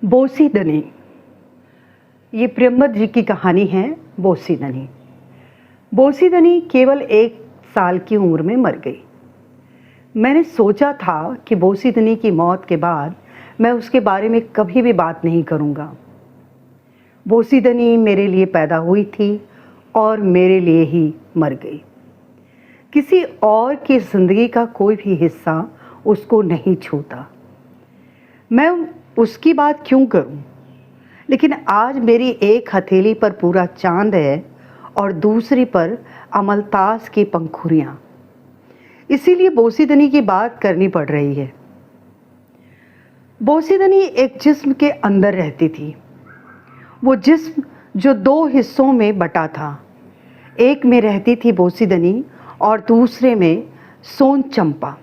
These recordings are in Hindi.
बोसीदनी। ये प्रियम्बद जी की कहानी है। बोसीदनी। बोसीदनी केवल 1 साल की उम्र में मर गई। मैंने सोचा था कि बोसीदनी की मौत के बाद मैं उसके बारे में कभी भी बात नहीं करूँगा। बोसीदनी मेरे लिए पैदा हुई थी और मेरे लिए ही मर गई। किसी और की ज़िंदगी का कोई भी हिस्सा उसको नहीं छूता। मैं उसकी बात क्यों करूं? लेकिन आज मेरी एक हथेली पर पूरा चांद है और दूसरी पर अमलतास की पंखुड़ियाँ। इसीलिए बोसीदनी की बात करनी पड़ रही है। बोसीदनी एक जिस्म के अंदर रहती थी। वो जिस्म जो 2 हिस्सों में बटा था। एक में रहती थी बोसीदनी और दूसरे में सोन चंपा।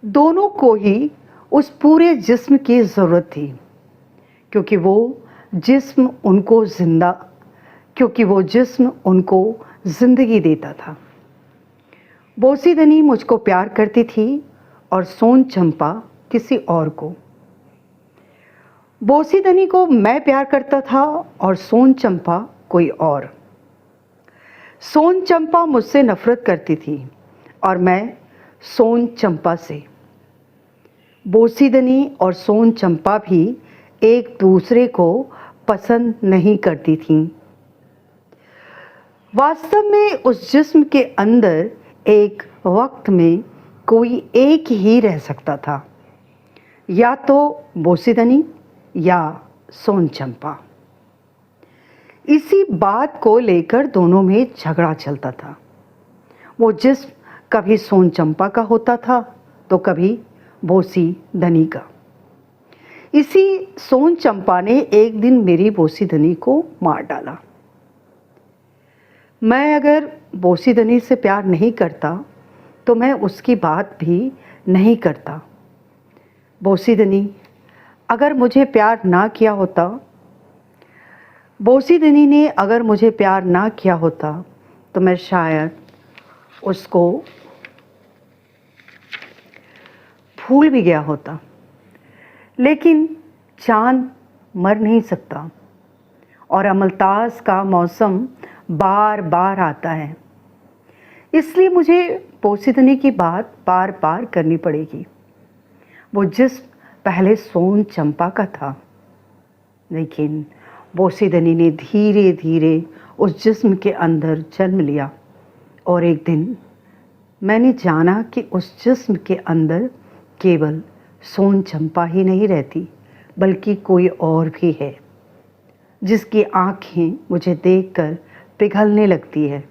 दोनों को ही उस पूरे जिस्म की ज़रूरत थी, क्योंकि वो जिस्म उनको ज़िंदगी देता था। बोसीदनी मुझको प्यार करती थी और सोन चंपा किसी और को। बोसीदनी को मैं प्यार करता था और सोन चंपा कोई और। सोन चंपा मुझसे नफरत करती थी और मैं सोन चंपा से। बोसीदनी और सोन चंपा भी एक दूसरे को पसंद नहीं करती थीं। वास्तव में उस जिस्म के अंदर एक वक्त में कोई एक ही रह सकता था, या तो बोसीदनी या सोन चंपा। इसी बात को लेकर दोनों में झगड़ा चलता था। वो जिस्म कभी सोन चंपा का होता था तो कभी बोसीदनी का। इसी सोन चंपा ने एक दिन मेरी बोसीदनी को मार डाला। मैं अगर बोसीदनी से प्यार नहीं करता तो मैं उसकी बात भी नहीं करता। बोसीदनी अगर मुझे प्यार ना किया होता बोसीदनी ने अगर मुझे प्यार ना किया होता तो मैं शायद उसको भूल भी गया होता। लेकिन चांद मर नहीं सकता और अमलतास का मौसम बार बार आता है। इसलिए मुझे बोसीदनी की बात बार बार करनी पड़ेगी। वो जिस्म पहले सोन चंपा का था, लेकिन बोसीदनी ने धीरे धीरे उस जिस्म के अंदर जन्म लिया और एक दिन मैंने जाना कि उस जिस्म के अंदर केवल सोन चंपा ही नहीं रहती, बल्कि कोई और भी है, जिसकी आँखें मुझे देखकर पिघलने लगती है।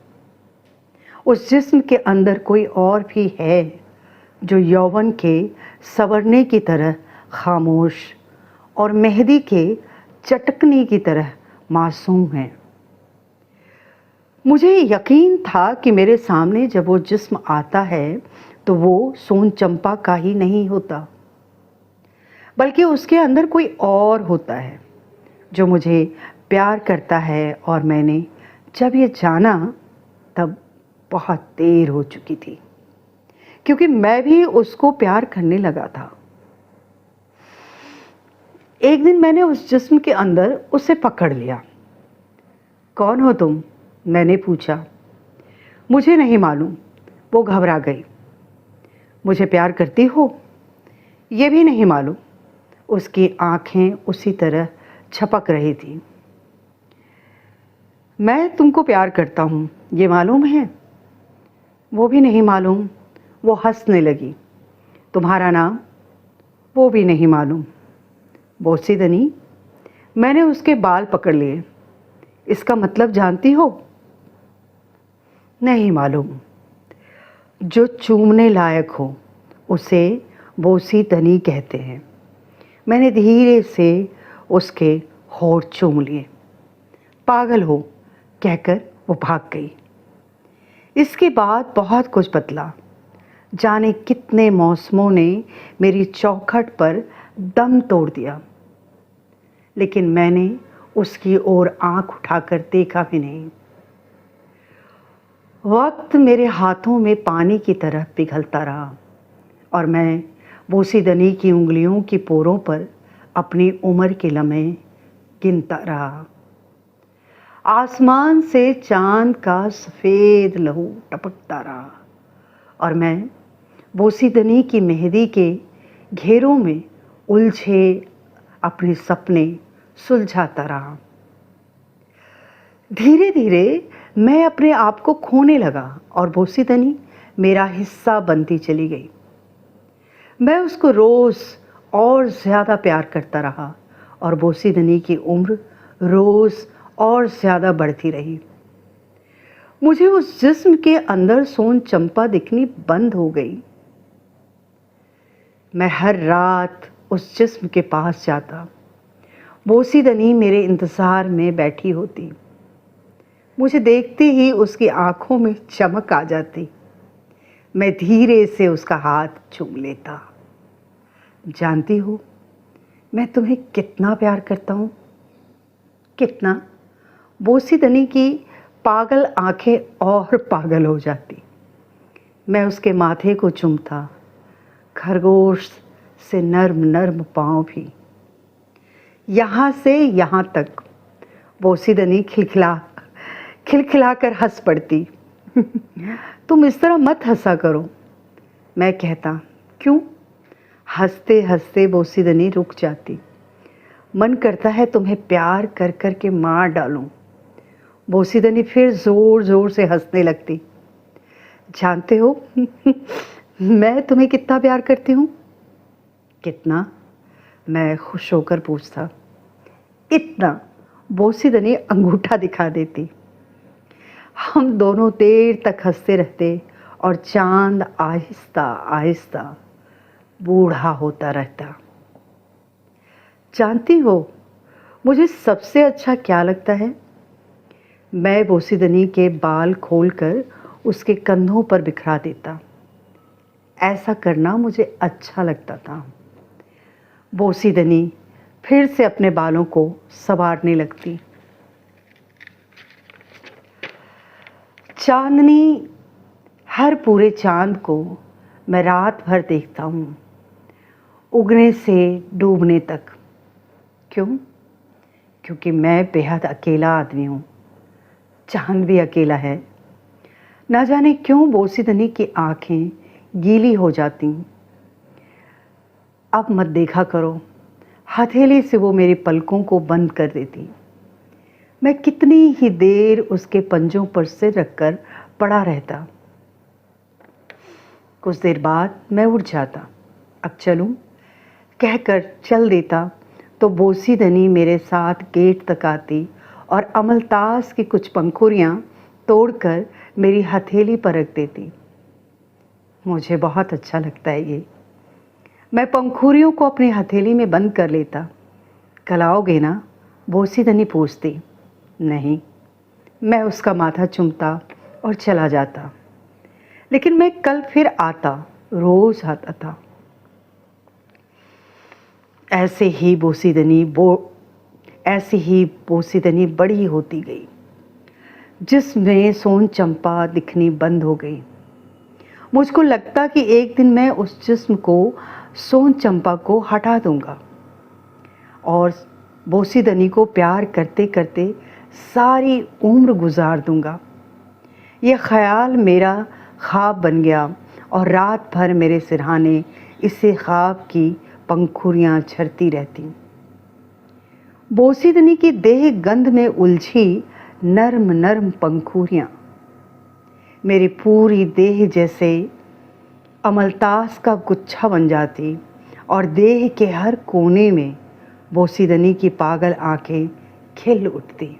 उस जिस्म के अंदर कोई और भी है जो यौवन के संवरने की तरह खामोश और मेहंदी के चटकने की तरह मासूम है। मुझे यकीन था कि मेरे सामने जब वो जिस्म आता है तो वो सोन चंपा का ही नहीं होता, बल्कि उसके अंदर कोई और होता है जो मुझे प्यार करता है। और मैंने जब ये जाना तब बहुत देर हो चुकी थी, क्योंकि मैं भी उसको प्यार करने लगा था। एक दिन मैंने उस जिस्म के अंदर उसे पकड़ लिया। कौन हो तुम? मैंने पूछा। मुझे नहीं मालूम, वो घबरा गई। मुझे प्यार करती हो? ये भी नहीं मालूम। उसकी आँखें उसी तरह छपक रही थी। मैं तुमको प्यार करता हूँ, ये मालूम है? वो भी नहीं मालूम। वो हंसने लगी। तुम्हारा नाम? वो भी नहीं मालूम। बोसीदनी, मैंने उसके बाल पकड़ लिए। इसका मतलब जानती हो? नहीं मालूम। जो चूमने लायक हो उसे बोसीदनी कहते हैं। मैंने धीरे से उसके होंठ चूम लिए। पागल हो कहकर वो भाग गई। इसके बाद बहुत कुछ बदला। जाने कितने मौसमों ने मेरी चौखट पर दम तोड़ दिया, लेकिन मैंने उसकी ओर आंख उठाकर देखा भी नहीं। वक्त मेरे हाथों में पानी की तरह पिघलता रहा और मैं बोसीदनी की उंगलियों की पोरों पर अपनी उम्र के लम्हे गिनता रहा। आसमान से चांद का सफ़ेद लहू टपकता रहा और मैं बोसीदनी की मेहंदी के घेरों में उलझे अपने सपने सुलझाता रहा। धीरे धीरे मैं अपने आप को खोने लगा और बोसीदनी मेरा हिस्सा बनती चली गई। मैं उसको रोज़ और ज़्यादा प्यार करता रहा और बोसीदनी की उम्र रोज़ और ज़्यादा बढ़ती रही। मुझे उस जिस्म के अंदर सोन चंपा दिखनी बंद हो गई। मैं हर रात उस जिस्म के पास जाता। बोसीदनी मेरे इंतज़ार में बैठी होती। मुझे देखते ही उसकी आंखों में चमक आ जाती। मैं धीरे से उसका हाथ चूम लेता। जानती हो मैं तुम्हें कितना प्यार करता हूँ, कितना। बोसीदनी की पागल आंखें और पागल हो जाती। मैं उसके माथे को चूमता, खरगोश से नर्म नर्म पाँव भी। यहाँ से यहाँ तक बोसीदनी खिलखिला कर हंस पड़ती। तुम इस तरह मत हंसा करो, मैं कहता। क्यों? हंसते हंसते बोसीदनी रुक जाती। मन करता है तुम्हें प्यार कर कर के मार डालूं। बोसीदनी फिर ज़ोर ज़ोर से हंसने लगती। जानते हो मैं तुम्हें कितना प्यार करती हूँ? कितना? मैं खुश होकर पूछता। इतना, बोसीदनी अंगूठा दिखा देती। हम दोनों देर तक हंसते रहते और चांद आहिस्ता आहिस्ता बूढ़ा होता रहता। जानती हो मुझे सबसे अच्छा क्या लगता है? मैं बोसीदनी के बाल खोलकर उसके कंधों पर बिखरा देता। ऐसा करना मुझे अच्छा लगता था। बोसीदनी फिर से अपने बालों को संवारने लगती। चांदनी, हर पूरे चांद को मैं रात भर देखता हूँ, उगने से डूबने तक। क्यों? क्योंकि मैं बेहद अकेला आदमी हूँ। चांद भी अकेला है। ना जाने क्यों बोसीदनी की आंखें गीली हो जाती। अब मत देखा करो। हथेली से वो मेरी पलकों को बंद कर देती। मैं कितनी ही देर उसके पंजों पर सिर रखकर पड़ा रहता। कुछ देर बाद मैं उठ जाता। अब चलूं कहकर चल देता तो बोसीदनी मेरे साथ गेट तक आती और अमलतास की कुछ पंखुड़ियाँ तोड़कर मेरी हथेली पर रख देती। मुझे बहुत अच्छा लगता है ये। मैं पंखुड़ियों को अपनी हथेली में बंद कर लेता। कल आओगे ना? बोसीदनी पूछती। नहीं। मैं उसका माथा चूमता और चला जाता। लेकिन मैं कल फिर आता, रोज़ आता था। ऐसे ही बोसीदनी बड़ी होती गई, जिसमें सोन चंपा दिखनी बंद हो गई। मुझको लगता कि एक दिन मैं उस जिस्म को, सोन चंपा को हटा दूंगा और बोसीदनी को प्यार करते करते सारी उम्र गुजार दूंगा। यह ख्याल मेरा ख्वाब बन गया और रात भर मेरे सिरहाने इसे ख्वाब की पंखुड़ियाँ झरती रहती। बोसीदनी की देह गंध में उलझी नर्म नर्म पंखुड़ियाँ मेरी पूरी देह जैसे अमलतास का गुच्छा बन जाती और देह के हर कोने में बोसीदनी की पागल आंखें खिल उठती।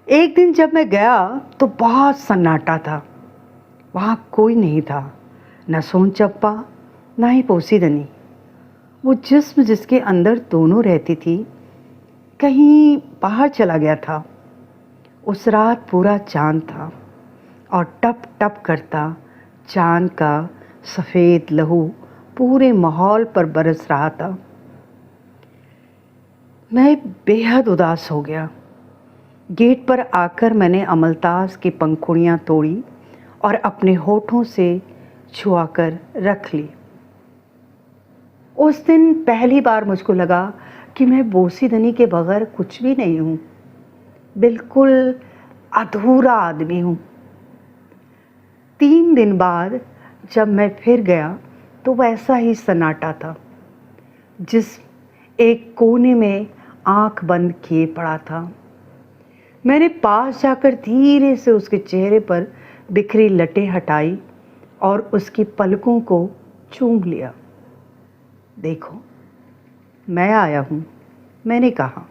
एक दिन जब मैं गया तो बहुत सन्नाटा था। वहाँ कोई नहीं था, न सोन चंपा न ही बोसीदनी। वो जिस्म जिसके अंदर दोनों रहती थी कहीं बाहर चला गया था। उस रात पूरा चांद था और टप टप करता चांद का सफ़ेद लहू पूरे माहौल पर बरस रहा था। मैं बेहद उदास हो गया। गेट पर आकर मैंने अमलतास की पंखुड़ियाँ तोड़ी और अपने होठों से छुआकर रख ली। उस दिन पहली बार मुझको लगा कि मैं बोसीदनी के बगैर कुछ भी नहीं हूँ, बिल्कुल अधूरा आदमी हूँ। 3 दिन बाद जब मैं फिर गया तो वैसा ही सन्नाटा था। जिस्म एक कोने में आंख बंद किए पड़ा था। मैंने पास जाकर धीरे से उसके चेहरे पर बिखरी लटें हटाई और उसकी पलकों को चूम लिया। देखो, मैं आया हूँ, मैंने कहा।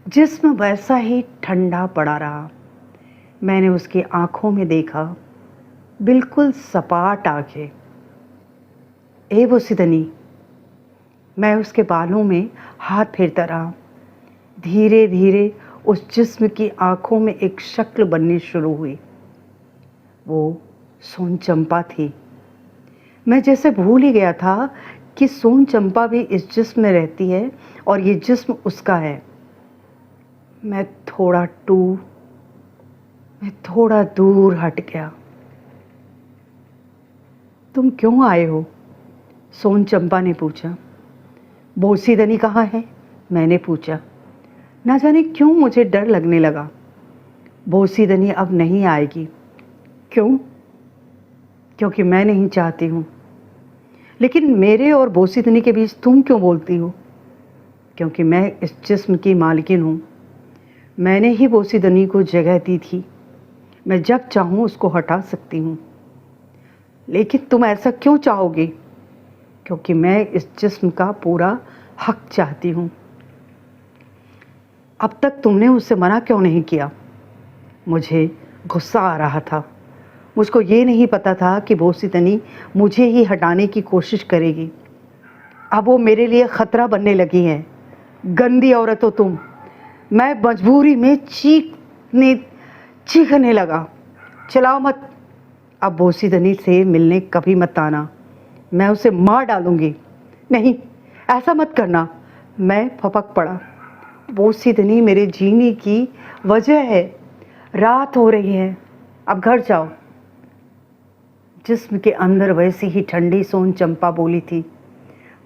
जिस्म वैसा ही ठंडा पड़ा रहा। मैंने उसकी आंखों में देखा, बिल्कुल सपाट आंखें। ए बोसीदनी, मैं उसके बालों में हाथ फेरता रहा। धीरे धीरे उस जिस्म की आंखों में एक शक्ल बननी शुरू हुई। वो सोन चंपा थी। मैं जैसे भूल ही गया था कि सोन चंपा भी इस जिस्म में रहती है और ये जिस्म उसका है। मैं थोड़ा दूर हट गया। तुम क्यों आए हो? सोन चंपा ने पूछा। बोसीदनी कहाँ है? मैंने पूछा। ना जाने क्यों मुझे डर लगने लगा। बोसीदनी अब नहीं आएगी। क्यों? क्योंकि मैं नहीं चाहती हूँ। लेकिन मेरे और बोसीदनी के बीच तुम क्यों बोलती हो? क्योंकि मैं इस जिस्म की मालकिन हूँ। मैंने ही बोसीदनी को जगह दी थी। मैं जब चाहूँ उसको हटा सकती हूँ। लेकिन तुम ऐसा क्यों चाहोगे? क्योंकि मैं इस जिस्म का पूरा हक चाहती हूँ। अब तक तुमने उससे मना क्यों नहीं किया? मुझे गुस्सा आ रहा था। मुझको ये नहीं पता था कि बोसीदनी मुझे ही हटाने की कोशिश करेगी। अब वो मेरे लिए ख़तरा बनने लगी हैं। गंदी औरत हो तुम। मैं मजबूरी में चीखने लगा। चलाओ मत। अब बोसीदनी से मिलने कभी मत आना। मैं उसे मार डालूंगी। नहीं, ऐसा मत करना। मैं फपक पड़ा। बोसीदनी मेरे जीने की वजह है। रात हो रही है, अब घर जाओ। जिस्म के अंदर वैसी ही ठंडी सोन चंपा बोली थी।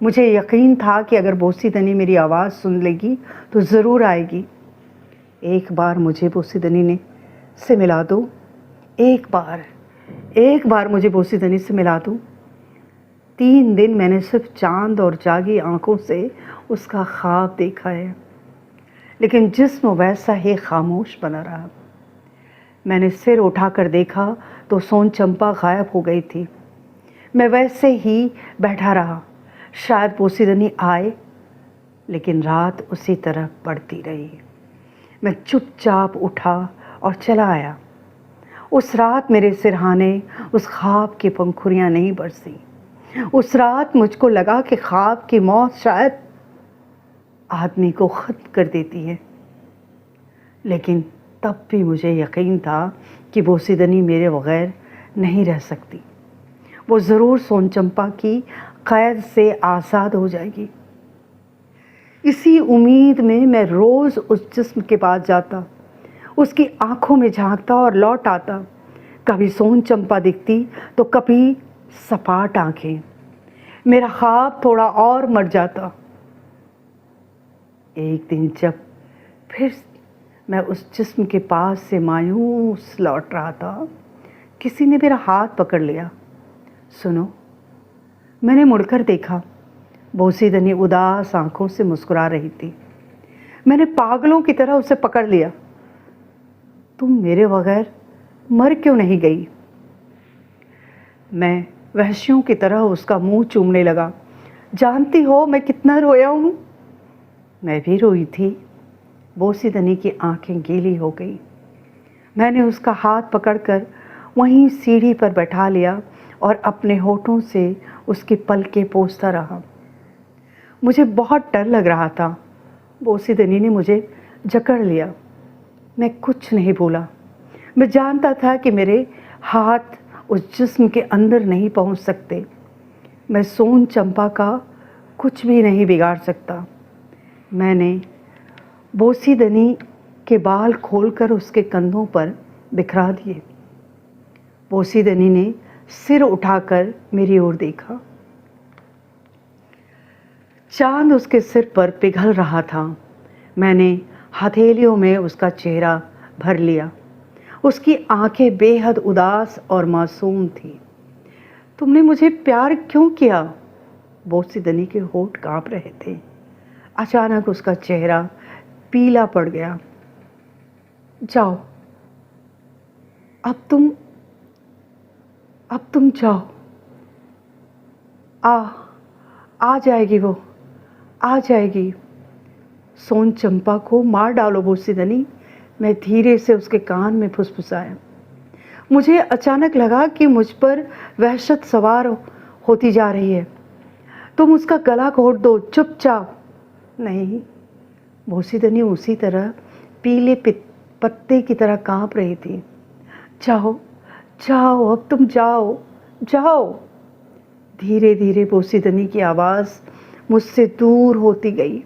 मुझे यकीन था कि अगर बोसीदनी मेरी आवाज़ सुन लेगी तो ज़रूर आएगी। एक बार मुझे बोसीदनी से मिला दो। एक बार मुझे बोसीदनी से मिला दो। 3 दिन मैंने सिर्फ चांद और जागी आंखों से उसका ख्वाब देखा है, लेकिन जिस्म वैसा ही खामोश बना रहा। मैंने सिर उठाकर देखा तो सोन चंपा गायब हो गई थी। मैं वैसे ही बैठा रहा। शायद बोसीदनी आए, लेकिन रात उसी तरह बढ़ती रही। मैं चुपचाप उठा और चला आया। उस रात मेरे सिरहाने उस ख्वाब की पंखुड़ियाँ नहीं बरसी। उस रात मुझको लगा कि ख्वाब की मौत शायद आदमी को ख़त्म कर देती है। लेकिन तब भी मुझे यकीन था कि बोसीदनी मेरे बगैर नहीं रह सकती। वो ज़रूर सोन चंपा की क़ैद से आज़ाद हो जाएगी। इसी उम्मीद में मैं रोज़ उस जिस्म के पास जाता, उसकी आंखों में झांकता और लौट आता। कभी सोन चंपा दिखती तो कभी सपाट आंखें। मेरा ख्वाब थोड़ा और मर जाता। एक दिन जब फिर मैं उस जिस्म के पास से मायूस लौट रहा था, किसी ने मेरा हाथ पकड़ लिया। सुनो, मैंने मुड़कर देखा। बोसीदनी उदास आंखों से मुस्कुरा रही थी। मैंने पागलों की तरह उसे पकड़ लिया। तुम मेरे बगैर मर क्यों नहीं गई? मैं वहशियों की तरह उसका मुंह चूमने लगा। जानती हो मैं कितना रोया हूँ? मैं भी रोई थी। बोसीदनी की आंखें गीली हो गई। मैंने उसका हाथ पकड़कर वहीं सीढ़ी पर बैठा लिया और अपने होठों से उसकी पलकें पोंछता रहा। मुझे बहुत डर लग रहा था। बोसीदनी ने मुझे जकड़ लिया। मैं कुछ नहीं बोला। मैं जानता था कि मेरे हाथ उस जिस्म के अंदर नहीं पहुंच सकते। मैं सोन चंपा का कुछ भी नहीं बिगाड़ सकता। मैंने बोसीदनी के बाल खोलकर उसके कंधों पर बिखरा दिए। बोसीदनी ने सिर उठाकर मेरी ओर देखा। चांद उसके सिर पर पिघल रहा था। मैंने हथेलियों में उसका चेहरा भर लिया। उसकी आंखें बेहद उदास और मासूम थी। तुमने मुझे प्यार क्यों किया? बोसीदनी के होंठ कांप रहे थे। अचानक उसका चेहरा पीला पड़ गया। जाओ, अब तुम जाओ। आ जाएगी, वो आ जाएगी। सोन चंपा को मार डालो बोसीदनी, मैं धीरे से उसके कान में फुसफुसाया। मुझे अचानक लगा कि मुझ पर वहशत सवार होती जा रही है। तुम उसका गला घोट दो, चुपचाप। नहीं, बोसीदनी उसी तरह पीले पत्ते की तरह कांप रही थी। जाओ जाओ, अब तुम जाओ जाओ। धीरे धीरे बोसीदनी की आवाज़ मुझसे दूर होती गई।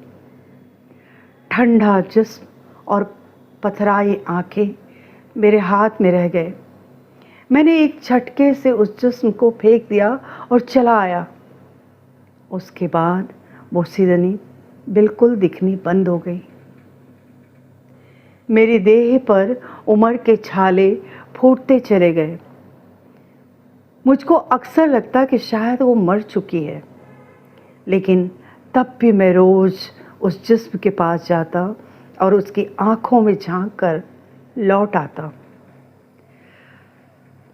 ठंडा जिस्म और पथराई आंखें मेरे हाथ में रह गए। मैंने एक झटके से उस जिस्म को फेंक दिया और चला आया। उसके बाद बोसीदनी बिल्कुल दिखनी बंद हो गई। मेरी देह पर उम्र के छाले फूटते चले गए। मुझको अक्सर लगता कि शायद वो मर चुकी है, लेकिन तब भी मैं रोज़ उस जिस्म के पास जाता और उसकी आंखों में झांक कर लौट आता।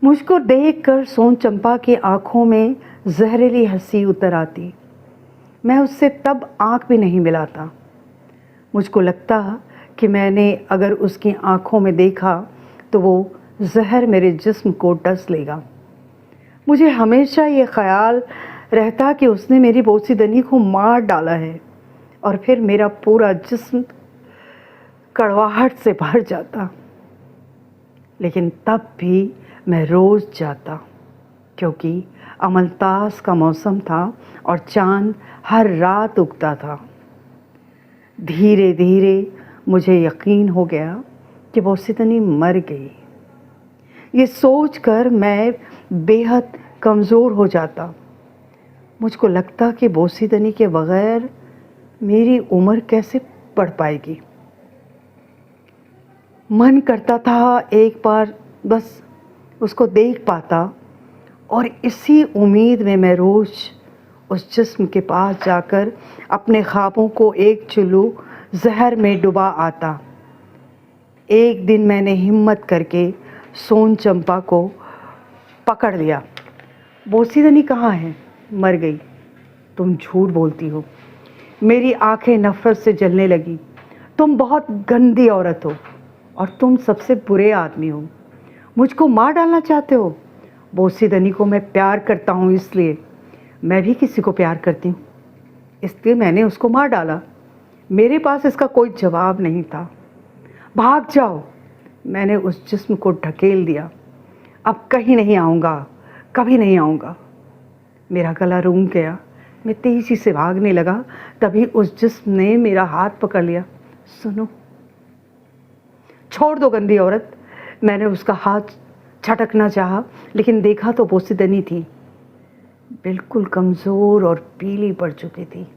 मुझको देखकर सोन चंपा की आंखों में जहरीली हंसी उतर आती। मैं उससे तब आंख भी नहीं मिलाता। मुझको लगता कि मैंने अगर उसकी आंखों में देखा तो वो जहर मेरे जिस्म को डस लेगा। मुझे हमेशा ये ख्याल रहता कि उसने मेरी बोसीदनी को मार डाला है और फिर मेरा पूरा जिस्म कड़वाहट से भर जाता। लेकिन तब भी मैं रोज़ जाता, क्योंकि अमलतास का मौसम था और चाँद हर रात उगता था। धीरे धीरे मुझे यकीन हो गया कि बोसीदनी मर गई। ये सोचकर मैं बेहद कमज़ोर हो जाता। मुझको लगता कि बोसीदनी के बग़ैर मेरी उम्र कैसे बढ़ पाएगी। मन करता था एक बार बस उसको देख पाता, और इसी उम्मीद में मैं रोज़ उस जिस्म के पास जाकर अपने ख्वाबों को एक चुल्लू जहर में डुबा आता। एक दिन मैंने हिम्मत करके सोन चंपा को पकड़ लिया। बोसीदनी कहाँ है? मर गई। तुम झूठ बोलती हो। मेरी आंखें नफ़रत से जलने लगी। तुम बहुत गंदी औरत हो और तुम सबसे बुरे आदमी हो। मुझको मार डालना चाहते हो। बोसीदनी को मैं प्यार करता हूँ, इसलिए मैं भी किसी को प्यार करती हूँ, इसलिए मैंने उसको मार डाला। मेरे पास इसका कोई जवाब नहीं था। भाग जाओ। मैंने उस जिस्म को ढकेल दिया। अब कहीं नहीं आऊँगा, कभी नहीं आऊँगा। मेरा गला रूंध गया। मैं तेज़ी से भागने लगा, तभी उस जिस्म ने मेरा हाथ पकड़ लिया। सुनो, छोड़ दो गंदी औरत। मैंने उसका हाथ झटकना चाहा, लेकिन देखा तो बोसीदनी थी, बिल्कुल कमज़ोर और पीली पड़ चुकी थी।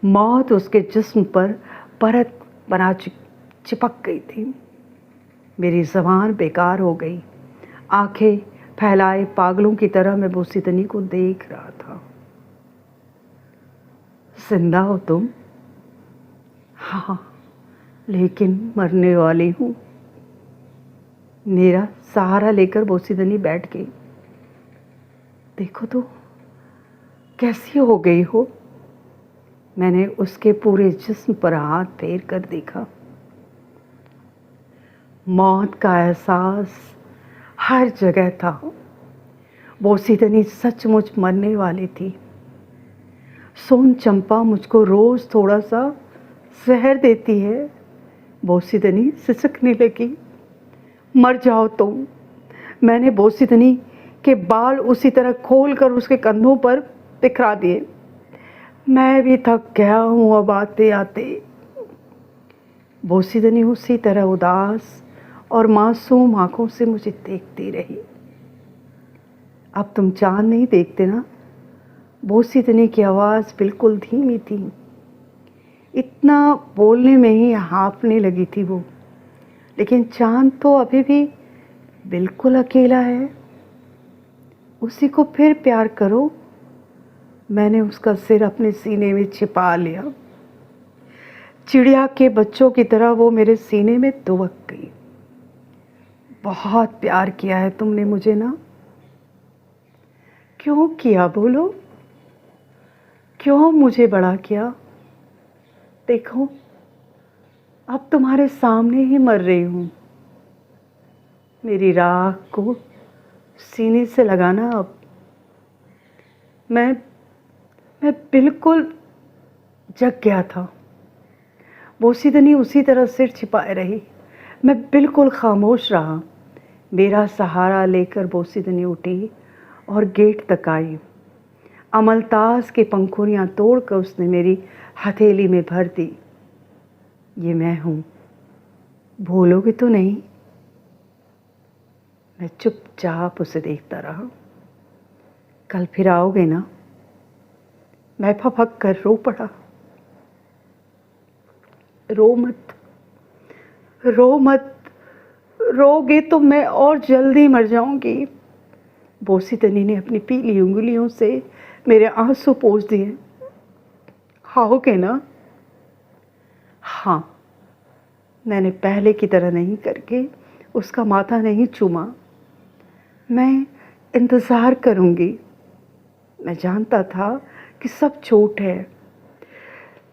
मौत उसके जिस्म पर परत बना चिपक गई थी। मेरी ज़बान बेकार हो गई। आंखें फैलाए पागलों की तरह मैं बोसीदनी को देख रहा था। जिंदा हो तुम? हाँ, लेकिन मरने वाली हूँ। मेरा सहारा लेकर बोसीदनी बैठ गई। देखो तो कैसी हो गई हो। मैंने उसके पूरे जिस्म पर हाथ फेर कर देखा। मौत का एहसास हर जगह था। बोसीदनी सचमुच मरने वाली थी। सोन चंपा मुझको रोज़ थोड़ा सा जहर देती है। बोसीदनी सिसकने लगी। मर जाओ तुम। मैंने बोसीदनी के बाल उसी तरह खोल कर उसके कंधों पर बिखरा दिए। मैं भी थक गया हूँ अब आते आते। बोसीदनी उसी तरह उदास और मासूम आंखों से मुझे देखती रही। अब तुम चांद नहीं देखते ना? बोसीदनी की आवाज़ बिल्कुल धीमी थी, इतना बोलने में ही हाँफने लगी थी वो। लेकिन चाँद तो अभी भी बिल्कुल अकेला है, उसी को फिर प्यार करो। मैंने उसका सिर अपने सीने में छिपा लिया। चिड़िया के बच्चों की तरह वो मेरे सीने में दुबक गई। बहुत प्यार किया है तुमने मुझे ना। क्यों किया बोलो, क्यों मुझे बड़ा किया? देखो, अब तुम्हारे सामने ही मर रही हूँ। मेरी राख को सीने से लगाना अब। मैं बिल्कुल जग गया था। बोसीदनी उसी तरह सिर छिपाए रही। मैं बिल्कुल खामोश रहा। मेरा सहारा लेकर बोसीदनी उठी और गेट तक आई। अमलतास की पंखुड़ियाँ तोड़कर उसने मेरी हथेली में भर दी। ये मैं हूँ, भूलोगे तो नहीं? मैं चुपचाप उसे देखता रहा। कल फिर आओगे ना? मैं फपक कर रो पड़ा। रो मत, रो मत, रोगे तो मैं और जल्दी मर जाऊंगी। बोसीदनी ने अपनी पीली उंगलियों से मेरे आंसू पोंछ दिए। आओगे ना? हाँ। मैंने पहले की तरह नहीं करके उसका माथा नहीं चूमा। मैं इंतज़ार करूंगी। मैं जानता था कि सब झूठ है।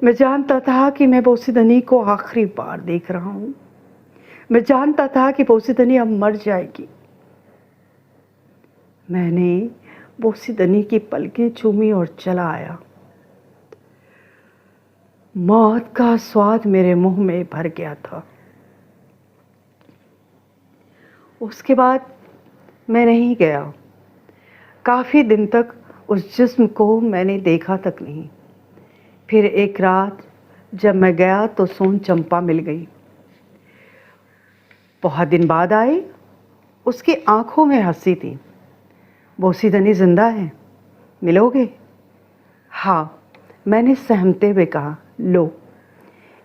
मैं जानता था कि मैं बोसीदनी को आखिरी बार देख रहा हूँ। मैं जानता था कि बोसीदनी अब मर जाएगी। मैंने बोसीदनी की पलकें चूमी और चला आया। मौत का स्वाद मेरे मुंह में भर गया था। उसके बाद मैं नहीं गया। काफ़ी दिन तक उस जिस्म को मैंने देखा तक नहीं। फिर एक रात जब मैं गया तो सोन चंपा मिल गई। बहुत दिन बाद आई। उसकी आंखों में हंसी थी। बोसीदनी जिंदा है, मिलोगे? हाँ, मैंने सहमते हुए कहा। लो,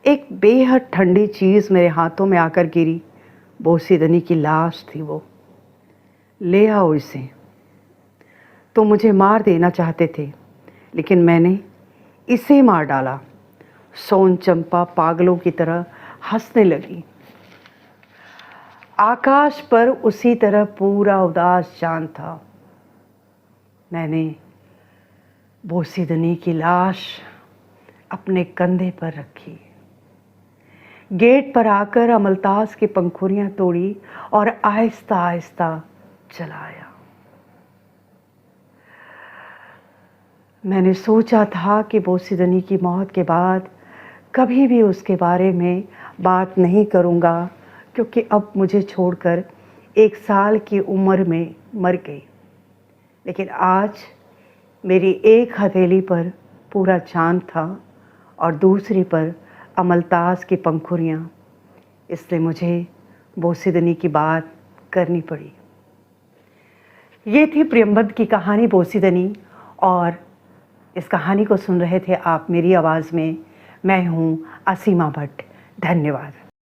एक बेहद ठंडी चीज़ मेरे हाथों में आकर गिरी। बोसीदनी की लाश थी वो। ले आओ इसे। तो मुझे मार देना चाहते थे, लेकिन मैंने इसे मार डाला। सोन चंपा पागलों की तरह हंसने लगी। आकाश पर उसी तरह पूरा उदास चांद था। मैंने बोसीदनी की लाश अपने कंधे पर रखी। गेट पर आकर अमलतास की पंखुड़ियाँ तोड़ी और आहिस्ता आहिस्ता चला आया। मैंने सोचा था कि बोसीदनी की मौत के बाद कभी भी उसके बारे में बात नहीं करूँगा, क्योंकि अब मुझे छोड़कर 1 साल की उम्र में मर गई। लेकिन आज मेरी एक हथेली पर पूरा चाँद था और दूसरी पर अमलतास की पंखुड़ियाँ, इसलिए मुझे बोसीदनी की बात करनी पड़ी। ये थी प्रियंवद की कहानी बोसीदनी, और इस कहानी को सुन रहे थे आप मेरी आवाज़ में। मैं हूँ असीमा भट्ट। धन्यवाद।